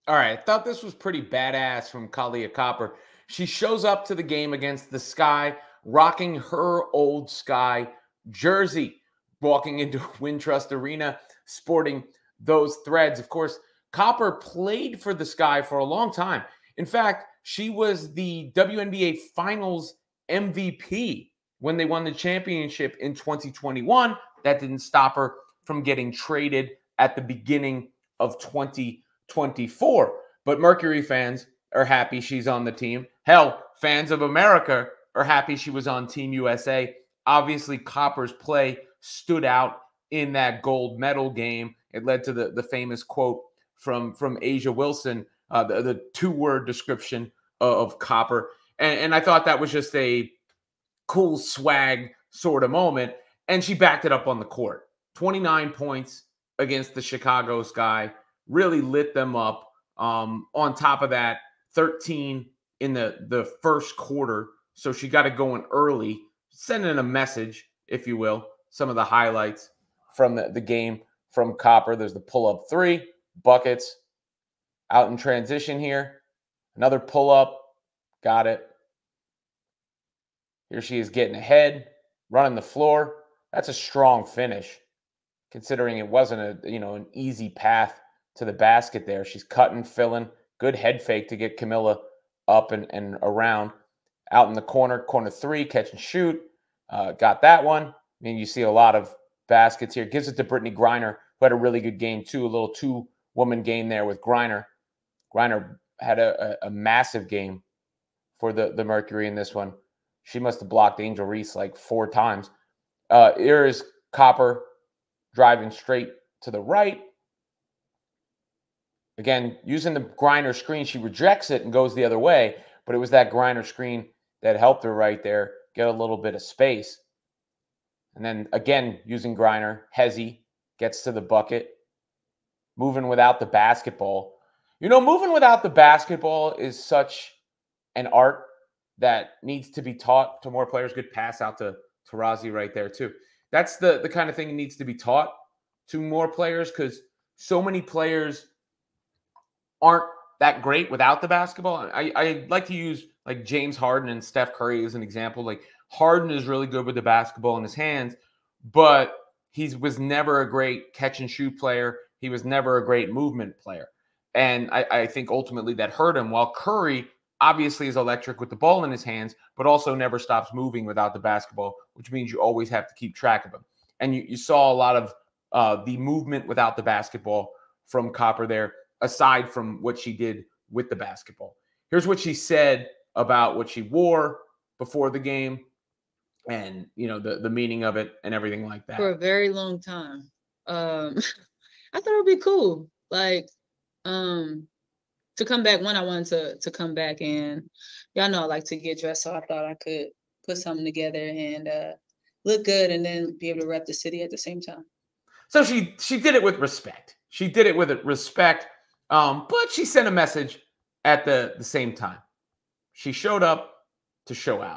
All right, I thought this was pretty badass from Kahleah Copper. She shows up to the game against the Sky, rocking her old Sky jersey, walking into Wintrust Arena, sporting those threads. Of course, Copper played for the Sky for a long time. In fact, she was the WNBA Finals MVP when they won the championship in 2021. That didn't stop her from getting traded at the beginning of 2024. But Mercury fans are happy she's on the team. Hell, fans of America are happy she was on Team USA. Obviously, Copper's play stood out in that gold medal game. It led to the famous quote from Asia Wilson, the two-word description of Copper. And I thought that was just a cool swag sort of moment. And she backed it up on the court. 29 points against the Chicago Sky, really lit them up. On top of that, 13 in the first quarter. So she got it going early, sending a message, if you will. Some of the highlights from the game from Copper. There's the pull-up three, buckets, out in transition here. Another pull-up, got it. Here she is getting ahead, running the floor. That's a strong finish, considering it wasn't an easy path to the basket there. She's cutting, filling, good head fake to get Camilla up and around. Out in the corner three, catch and shoot. Got that one. I mean, you see a lot of baskets here. Gives it to Brittany Griner, who had a really good game too. A little two-woman game there with Griner. Griner had a massive game for the Mercury in this one. She must have blocked Angel Reese like 4 times. Here is Copper driving straight to the right. Again, using the Griner screen, she rejects it and goes the other way, but it was that Griner screen that helped her right there get a little bit of space. And then again, using Griner, Hezzy gets to the bucket, moving without the basketball. Moving without the basketball is such an art that needs to be taught to more players. Good pass out to Taurasi right there too. That's the kind of thing that needs to be taught to more players, because so many players aren't that great without the basketball. I like to use like James Harden and Steph Curry as an example. Like Harden is really good with the basketball in his hands, but he was never a great catch and shoot player. He was never a great movement player. And I think ultimately that hurt him, while Curry obviously is electric with the ball in his hands, but also never stops moving without the basketball, which means you always have to keep track of him. And you saw a lot of the movement without the basketball from Copper there, aside from what she did with the basketball. Here's what she said about what she wore before the game and, the meaning of it and everything like that. For a very long time. I thought it would be cool. Like, to come back, I wanted to come back, and y'all know I like to get dressed, so I thought I could put something together and look good and then be able to rep the city at the same time. So she did it with respect. She did it with respect, but she sent a message at the same time. She showed up to show out.